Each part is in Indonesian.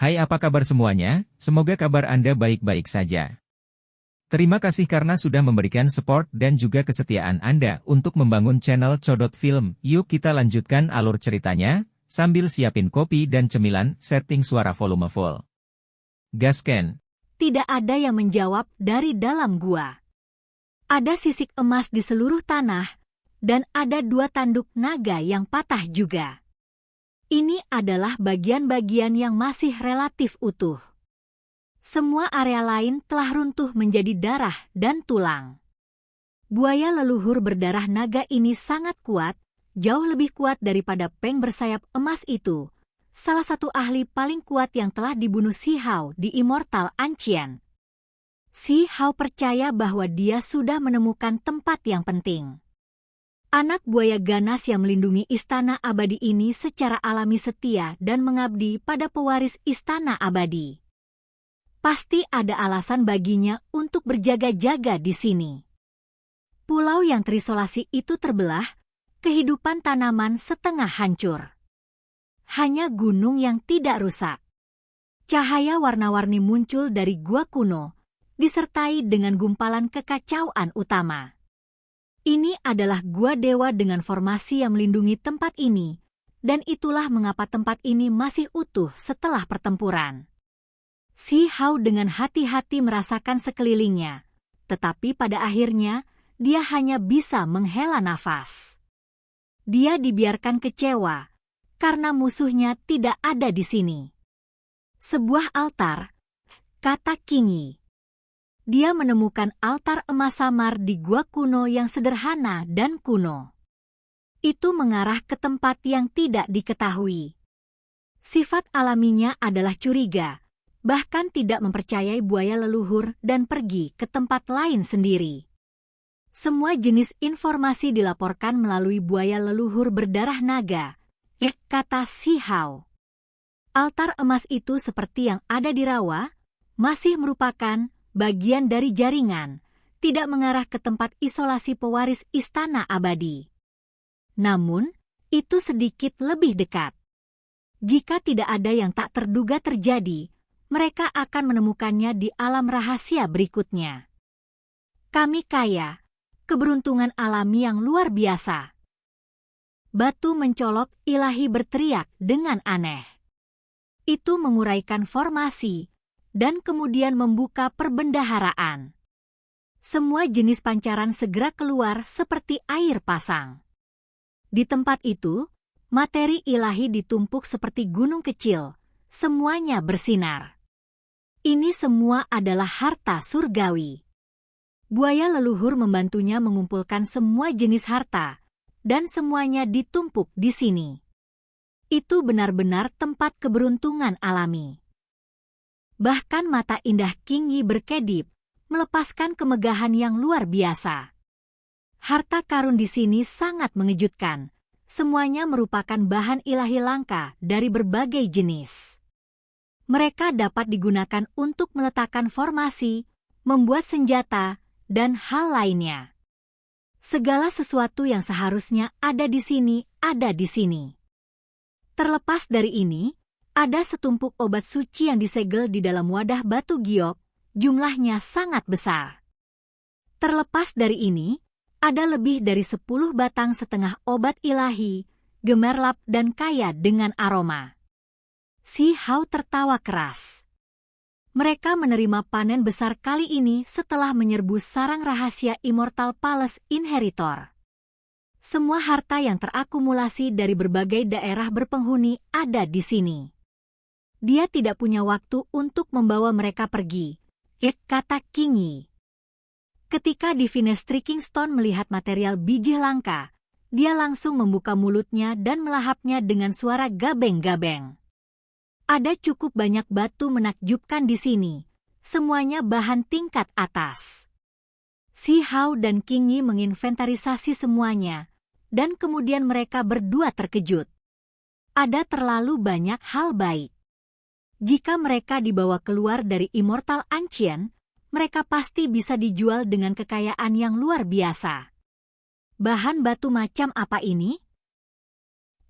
Hai, apa kabar semuanya? Semoga kabar Anda baik-baik saja. Terima kasih karena sudah memberikan support dan juga kesetiaan Anda untuk membangun channel Codot Film. Yuk kita lanjutkan alur ceritanya, sambil siapin kopi dan cemilan, setting suara volume full. Gasken. Tidak ada yang menjawab dari dalam gua. Ada sisik emas di seluruh tanah, dan ada 2 tanduk naga yang patah juga. Ini adalah bagian-bagian yang masih relatif utuh. Semua area lain telah runtuh menjadi darah dan tulang. Buaya leluhur berdarah naga ini sangat kuat, jauh lebih kuat daripada Peng bersayap emas itu, salah satu ahli paling kuat yang telah dibunuh Si Hao di Immortal Ancient. Si Hao percaya bahwa dia sudah menemukan tempat yang penting. Anak buaya ganas yang melindungi istana abadi ini secara alami setia dan mengabdi pada pewaris istana abadi. Pasti ada alasan baginya untuk berjaga-jaga di sini. Pulau yang terisolasi itu terbelah, kehidupan tanaman setengah hancur. Hanya gunung yang tidak rusak. Cahaya warna-warni muncul dari gua kuno, disertai dengan gumpalan kekacauan utama. Ini adalah gua dewa dengan formasi yang melindungi tempat ini, dan itulah mengapa tempat ini masih utuh setelah pertempuran. Si Hao dengan hati-hati merasakan sekelilingnya, tetapi pada akhirnya, dia hanya bisa menghela nafas. Dia dibiarkan kecewa, karena musuhnya tidak ada di sini. Sebuah altar, kata Qingyi. Dia menemukan altar emas samar di gua kuno yang sederhana dan kuno. Itu mengarah ke tempat yang tidak diketahui. Sifat alaminya adalah curiga, bahkan tidak mempercayai buaya leluhur dan pergi ke tempat lain sendiri. Semua jenis informasi dilaporkan melalui buaya leluhur berdarah naga, kata Si Hao. Altar emas itu seperti yang ada di rawa, masih merupakan bagian dari jaringan, tidak mengarah ke tempat isolasi pewaris istana abadi. Namun, itu sedikit lebih dekat. Jika tidak ada yang tak terduga terjadi, mereka akan menemukannya di alam rahasia berikutnya. Kami kaya, keberuntungan alami yang luar biasa. Batu mencolok, ilahi berteriak dengan aneh. Itu menguraikan formasi, dan kemudian membuka perbendaharaan. Semua jenis pancaran segera keluar seperti air pasang. Di tempat itu, materi ilahi ditumpuk seperti gunung kecil, semuanya bersinar. Ini semua adalah harta surgawi. Buaya leluhur membantunya mengumpulkan semua jenis harta, dan semuanya ditumpuk di sini. Itu benar-benar tempat keberuntungan alami. Bahkan mata indah Qingyi berkedip, melepaskan kemegahan yang luar biasa. Harta karun di sini sangat mengejutkan. Semuanya merupakan bahan ilahi langka dari berbagai jenis. Mereka dapat digunakan untuk meletakkan formasi, membuat senjata, dan hal lainnya. Segala sesuatu yang seharusnya ada di sini, ada di sini. Terlepas dari ini, ada setumpuk obat suci yang disegel di dalam wadah batu giok, jumlahnya sangat besar. Terlepas dari ini, ada lebih dari 10 batang setengah obat ilahi, gemerlap dan kaya dengan aroma. Si Hao tertawa keras. Mereka menerima panen besar kali ini setelah menyerbu sarang rahasia Immortal Palace Inheritor. Semua harta yang terakumulasi dari berbagai daerah berpenghuni ada di sini. Dia tidak punya waktu untuk membawa mereka pergi, kata Qingyi. Ketika Divine Striking Stone melihat material biji langka, dia langsung membuka mulutnya dan melahapnya dengan suara gabeng-gabeng. Ada cukup banyak batu menakjubkan di sini, semuanya bahan tingkat atas. Si Hao dan Qingyi menginventarisasi semuanya, dan kemudian mereka berdua terkejut. Ada terlalu banyak hal baik. Jika mereka dibawa keluar dari Immortal Ancient, mereka pasti bisa dijual dengan kekayaan yang luar biasa. Bahan batu macam apa ini?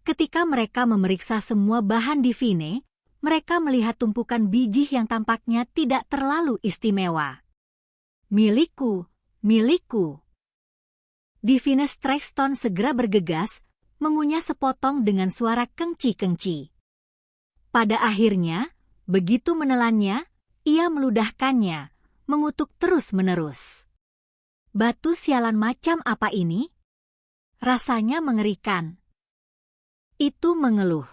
Ketika mereka memeriksa semua bahan divine, mereka melihat tumpukan biji yang tampaknya tidak terlalu istimewa. Milikku, milikku. Divinus Triston segera bergegas, mengunyah sepotong dengan suara kengci-kengci. Pada akhirnya, begitu menelannya, ia meludahkannya, mengutuk terus-menerus. Batu sialan macam apa ini? Rasanya mengerikan. Itu mengeluh.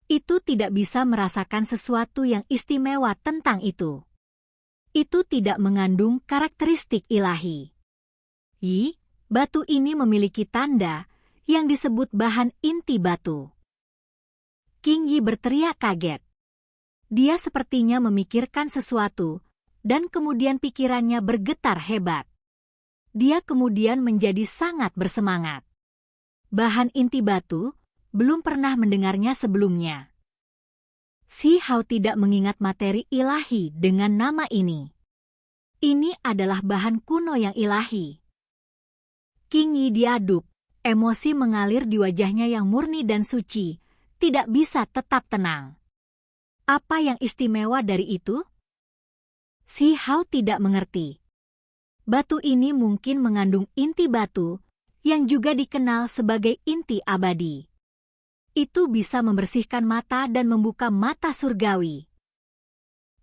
Itu tidak bisa merasakan sesuatu yang istimewa tentang itu. Itu tidak mengandung karakteristik ilahi. Batu ini memiliki tanda yang disebut bahan inti batu. King Yi berteriak kaget. Dia sepertinya memikirkan sesuatu, dan kemudian pikirannya bergetar hebat. Dia kemudian menjadi sangat bersemangat. Bahan inti batu, belum pernah mendengarnya sebelumnya. Si Hao tidak mengingat materi ilahi dengan nama ini. Ini adalah bahan kuno yang ilahi. King Yi diaduk, emosi mengalir di wajahnya yang murni dan suci, tidak bisa tetap tenang. Apa yang istimewa dari itu? Si Hao tidak mengerti. Batu ini mungkin mengandung inti batu, yang juga dikenal sebagai inti abadi. Itu bisa membersihkan mata dan membuka mata surgawi.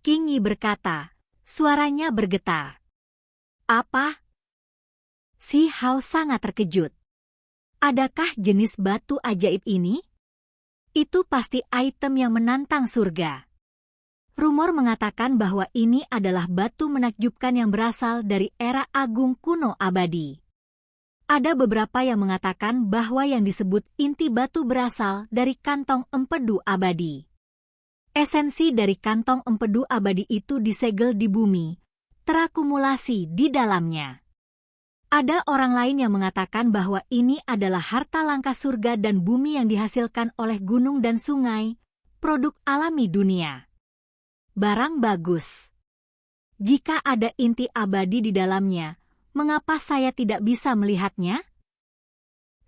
King Yi berkata, suaranya bergetar. Apa? Si Hao sangat terkejut. Adakah jenis batu ajaib ini? Itu pasti item yang menantang surga. Rumor mengatakan bahwa ini adalah batu menakjubkan yang berasal dari era agung kuno abadi. Ada beberapa yang mengatakan bahwa yang disebut inti batu berasal dari kantong empedu abadi. Esensi dari kantong empedu abadi itu disegel di bumi, terakumulasi di dalamnya. Ada orang lain yang mengatakan bahwa ini adalah harta langka surga dan bumi yang dihasilkan oleh gunung dan sungai, produk alami dunia. Barang bagus. Jika ada inti abadi di dalamnya, mengapa saya tidak bisa melihatnya?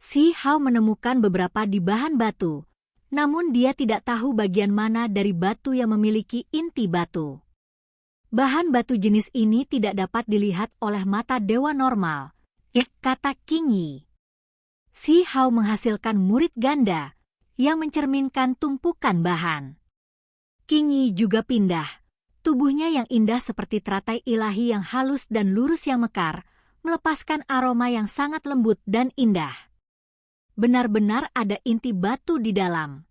Si Hao menemukan beberapa di bahan batu, namun dia tidak tahu bagian mana dari batu yang memiliki inti batu. Bahan batu jenis ini tidak dapat dilihat oleh mata dewa normal, kata King Yi. Si Hao menghasilkan murid ganda yang mencerminkan tumpukan bahan. King Yi juga pindah. Tubuhnya yang indah seperti teratai ilahi yang halus dan lurus yang mekar, melepaskan aroma yang sangat lembut dan indah. Benar-benar ada inti batu di dalam.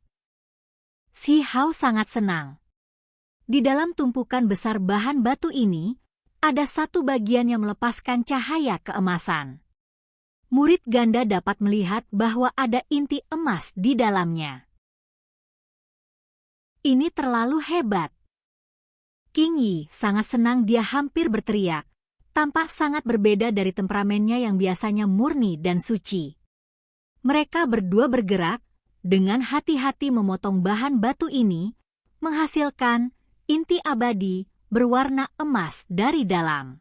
Si Hao sangat senang. Di dalam tumpukan besar bahan batu ini, ada satu bagian yang melepaskan cahaya keemasan. Murid ganda dapat melihat bahwa ada inti emas di dalamnya. Ini terlalu hebat. King Yi sangat senang, dia hampir berteriak, tampak sangat berbeda dari temperamennya yang biasanya murni dan suci. Mereka berdua bergerak, dengan hati-hati memotong bahan batu ini, menghasilkan inti abadi berwarna emas dari dalam.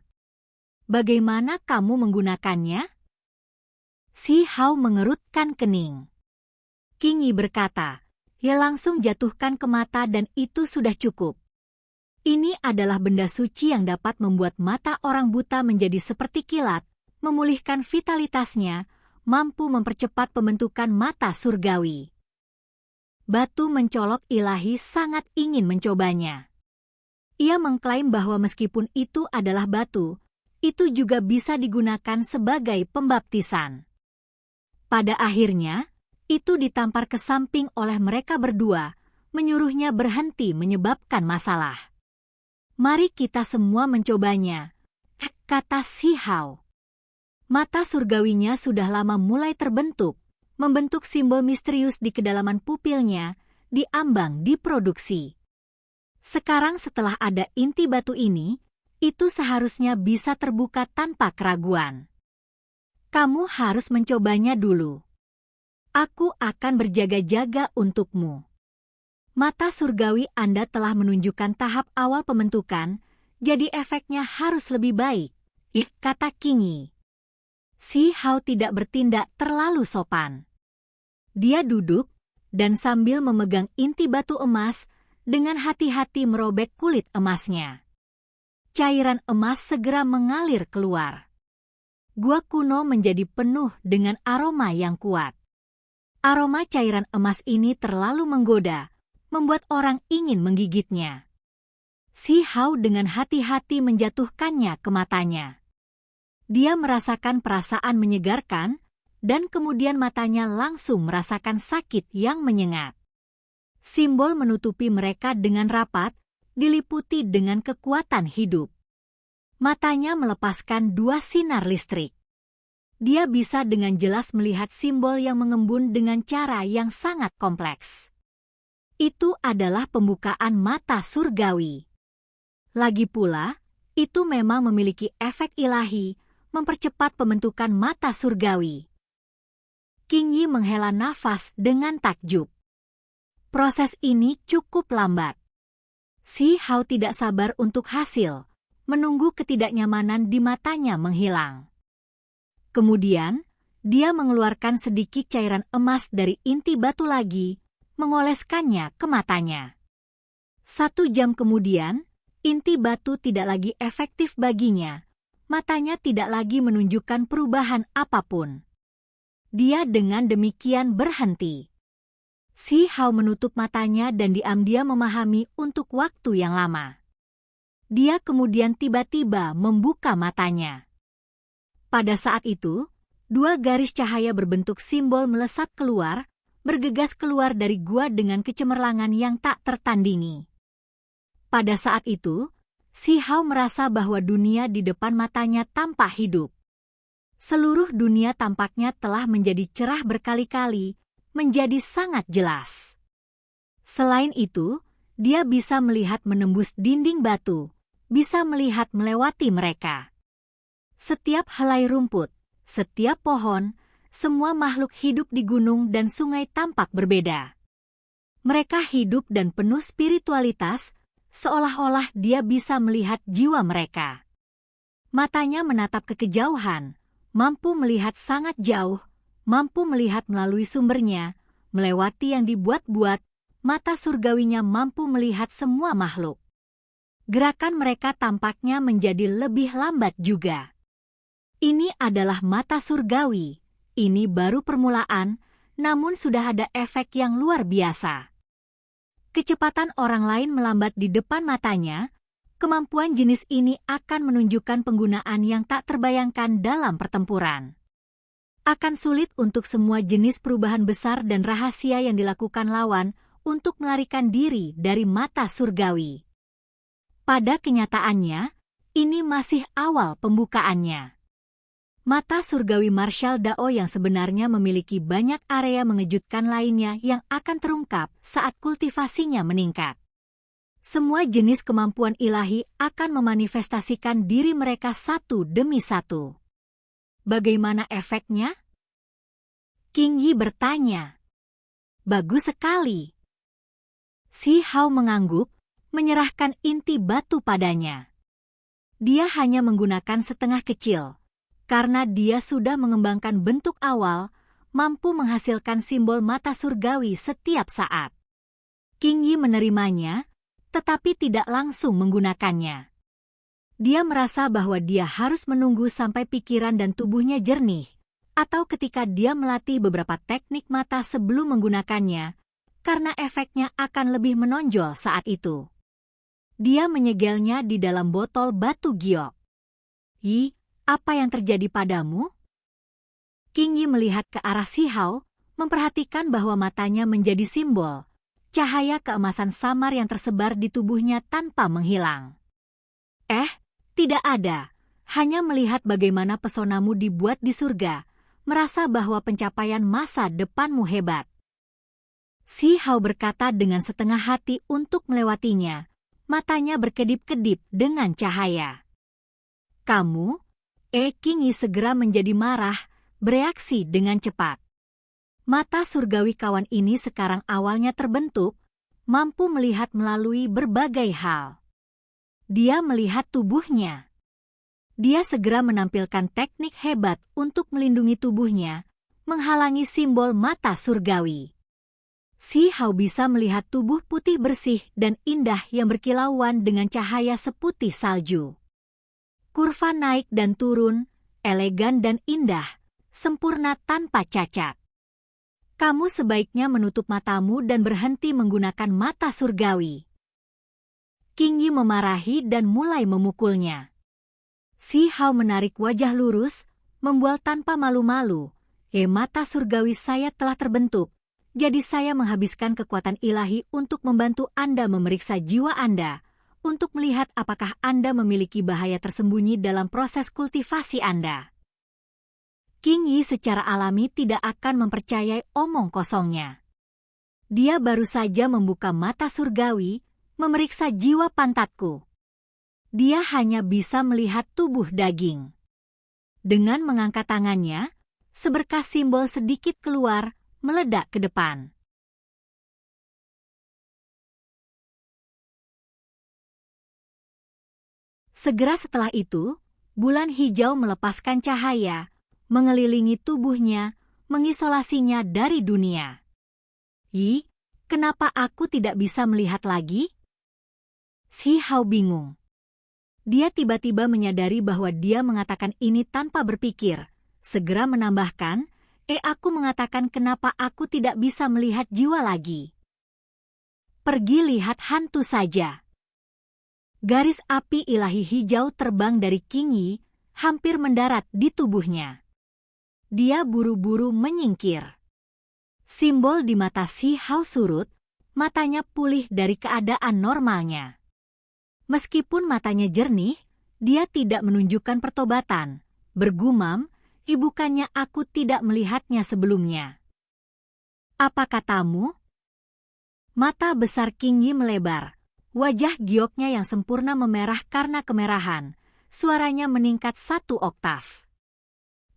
Bagaimana kamu menggunakannya? Si Hao mengerutkan kening. King Yi berkata, ia langsung jatuhkan ke mata dan itu sudah cukup. Ini adalah benda suci yang dapat membuat mata orang buta menjadi seperti kilat, memulihkan vitalitasnya, mampu mempercepat pembentukan mata surgawi. Batu mencolok ilahi sangat ingin mencobanya. Ia mengklaim bahwa meskipun itu adalah batu, itu juga bisa digunakan sebagai pembaptisan. Pada akhirnya, itu ditampar ke samping oleh mereka berdua, menyuruhnya berhenti menyebabkan masalah. Mari kita semua mencobanya, kata si Hao. Mata surgawinya sudah lama mulai terbentuk, membentuk simbol misterius di kedalaman pupilnya, diambang diproduksi. Sekarang setelah ada inti batu ini, itu seharusnya bisa terbuka tanpa keraguan. Kamu harus mencobanya dulu. Aku akan berjaga-jaga untukmu. Mata surgawi Anda telah menunjukkan tahap awal pembentukan, jadi efeknya harus lebih baik, kata King Yi. Si Hao tidak bertindak terlalu sopan. Dia duduk, dan sambil memegang inti batu emas, dengan hati-hati merobek kulit emasnya. Cairan emas segera mengalir keluar. Gua kuno menjadi penuh dengan aroma yang kuat. Aroma cairan emas ini terlalu menggoda, membuat orang ingin menggigitnya. Si Hao dengan hati-hati menjatuhkannya ke matanya. Dia merasakan perasaan menyegarkan, dan kemudian matanya langsung merasakan sakit yang menyengat. Simbol menutupi mereka dengan rapat, diliputi dengan kekuatan hidup. Matanya melepaskan 2 sinar listrik. Dia bisa dengan jelas melihat simbol yang mengembun dengan cara yang sangat kompleks. Itu adalah pembukaan mata surgawi. Lagi pula, itu memang memiliki efek ilahi, mempercepat pembentukan mata surgawi. Qing Yi menghela nafas dengan takjub. Proses ini cukup lambat. Si Hao tidak sabar untuk hasil, menunggu ketidaknyamanan di matanya menghilang. Kemudian, dia mengeluarkan sedikit cairan emas dari inti batu lagi, mengoleskannya ke matanya. 1 jam kemudian, inti batu tidak lagi efektif baginya, matanya tidak lagi menunjukkan perubahan apapun. Dia dengan demikian berhenti. Si Hao menutup matanya dan diam-diam memahami untuk waktu yang lama. Dia kemudian tiba-tiba membuka matanya. Pada saat itu, 2 garis cahaya berbentuk simbol melesat keluar, bergegas keluar dari gua dengan kecemerlangan yang tak tertandingi. Pada saat itu, Si Hao merasa bahwa dunia di depan matanya tampak hidup. Seluruh dunia tampaknya telah menjadi cerah berkali-kali, menjadi sangat jelas. Selain itu, dia bisa melihat menembus dinding batu, bisa melihat melewati mereka. Setiap helai rumput, setiap pohon, semua makhluk hidup di gunung dan sungai tampak berbeda. Mereka hidup dan penuh spiritualitas, seolah-olah dia bisa melihat jiwa mereka. Matanya menatap ke kejauhan, mampu melihat sangat jauh, mampu melihat melalui sumbernya, melewati yang dibuat-buat, mata surgawinya mampu melihat semua makhluk. Gerakan mereka tampaknya menjadi lebih lambat juga. Ini adalah mata surgawi, ini baru permulaan, namun sudah ada efek yang luar biasa. Kecepatan orang lain melambat di depan matanya, kemampuan jenis ini akan menunjukkan penggunaan yang tak terbayangkan dalam pertempuran. Akan sulit untuk semua jenis perubahan besar dan rahasia yang dilakukan lawan untuk melarikan diri dari mata surgawi. Pada kenyataannya, ini masih awal pembukaannya. Mata surgawi Martial Dao yang sebenarnya memiliki banyak area mengejutkan lainnya yang akan terungkap saat kultivasinya meningkat. Semua jenis kemampuan ilahi akan memanifestasikan diri mereka satu demi satu. Bagaimana efeknya? Qing Yi bertanya. Bagus sekali. Si Hao mengangguk, menyerahkan inti batu padanya. Dia hanya menggunakan setengah kecil. Karena dia sudah mengembangkan bentuk awal, mampu menghasilkan simbol mata surgawi setiap saat. Qing Yi menerimanya, tetapi tidak langsung menggunakannya. Dia merasa bahwa dia harus menunggu sampai pikiran dan tubuhnya jernih, atau ketika dia melatih beberapa teknik mata sebelum menggunakannya, karena efeknya akan lebih menonjol saat itu. Dia menyegelnya di dalam botol batu giok. Yi, apa yang terjadi padamu? Qing Yi melihat ke arah Si Hao, memperhatikan bahwa matanya menjadi simbol, cahaya keemasan samar yang tersebar di tubuhnya tanpa menghilang. Tidak ada, hanya melihat bagaimana pesonamu dibuat di surga, merasa bahwa pencapaian masa depanmu hebat. Si Hao berkata dengan setengah hati untuk melewatinya, matanya berkedip-kedip dengan cahaya. Kamu? Qing Yi segera menjadi marah, bereaksi dengan cepat. Mata surgawi kawan ini sekarang awalnya terbentuk, mampu melihat melalui berbagai hal. Dia melihat tubuhnya. Dia segera menampilkan teknik hebat untuk melindungi tubuhnya, menghalangi simbol mata surgawi. Si Hao bisa melihat tubuh putih bersih dan indah yang berkilauan dengan cahaya seputih salju. Kurva naik dan turun, elegan dan indah, sempurna tanpa cacat. Kamu sebaiknya menutup matamu dan berhenti menggunakan mata surgawi. King Yi memarahi dan mulai memukulnya. Si Hao menarik wajah lurus, membual tanpa malu-malu. Mata surgawi saya telah terbentuk. Jadi saya menghabiskan kekuatan ilahi untuk membantu Anda memeriksa jiwa Anda, untuk melihat apakah Anda memiliki bahaya tersembunyi dalam proses kultivasi Anda. King Yi secara alami tidak akan mempercayai omong kosongnya. Dia baru saja membuka mata surgawi, memeriksa jiwa pantatku. Dia hanya bisa melihat tubuh daging. Dengan mengangkat tangannya, seberkas simbol sedikit keluar, meledak ke depan. Segera setelah itu, bulan hijau melepaskan cahaya, mengelilingi tubuhnya, mengisolasinya dari dunia. Yi, kenapa aku tidak bisa melihat lagi? Si Hao bingung. Dia tiba-tiba menyadari bahwa dia mengatakan ini tanpa berpikir, segera menambahkan, aku mengatakan kenapa aku tidak bisa melihat jiwa lagi. Pergi lihat hantu saja. Garis api ilahi hijau terbang dari King Yi, hampir mendarat di tubuhnya. Dia buru-buru menyingkir. Simbol di mata Si Hao surut, matanya pulih dari keadaan normalnya. Meskipun matanya jernih, dia tidak menunjukkan pertobatan, bergumam, bukannya aku tidak melihatnya sebelumnya. Apa katamu? Mata besar King Yi melebar. Wajah gioknya yang sempurna memerah karena kemerahan. Suaranya meningkat 1 oktav.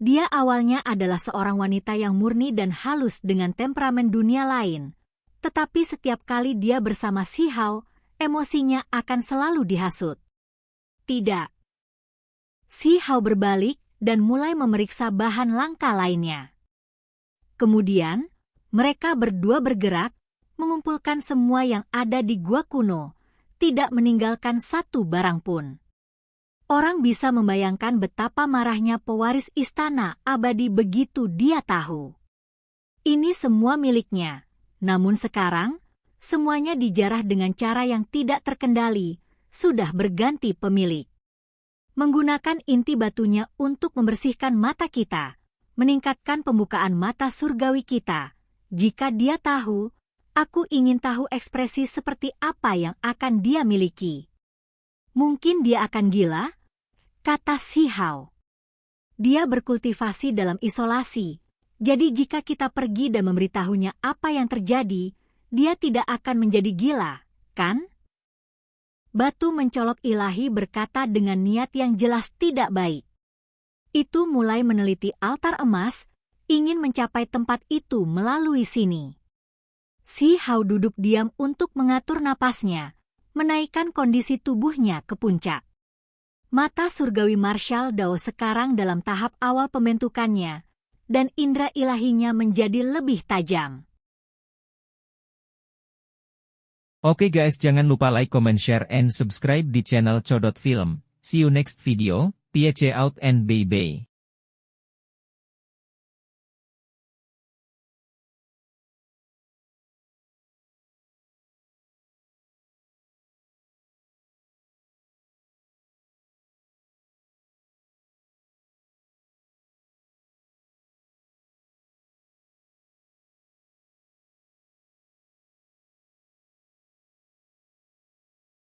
Dia awalnya adalah seorang wanita yang murni dan halus dengan temperamen dunia lain. Tetapi setiap kali dia bersama Si Hao, emosinya akan selalu dihasut. Tidak. Si Hao berbalik dan mulai memeriksa bahan langka lainnya. Kemudian, mereka berdua bergerak, mengumpulkan semua yang ada di gua kuno, tidak meninggalkan satu barang pun. Orang bisa membayangkan betapa marahnya pewaris istana abadi begitu dia tahu. Ini semua miliknya, namun sekarang, semuanya dijarah dengan cara yang tidak terkendali, sudah berganti pemilik. Menggunakan inti batunya untuk membersihkan mata kita, meningkatkan pembukaan mata surgawi kita. Jika dia tahu, aku ingin tahu ekspresi seperti apa yang akan dia miliki. Mungkin dia akan gila, kata Si Hao. Dia berkultivasi dalam isolasi, jadi jika kita pergi dan memberitahunya apa yang terjadi, dia tidak akan menjadi gila, kan? Batu mencolok ilahi berkata dengan niat yang jelas tidak baik. Itu mulai meneliti altar emas, ingin mencapai tempat itu melalui sini. Si Hao duduk diam untuk mengatur napasnya, menaikkan kondisi tubuhnya ke puncak. Mata surgawi Marshal Dao sekarang dalam tahap awal pembentukannya, dan indera ilahinya menjadi lebih tajam. Oke guys, jangan lupa like, comment, share, and subscribe di channel Codot Film. See you next video, peace out and bye-bye.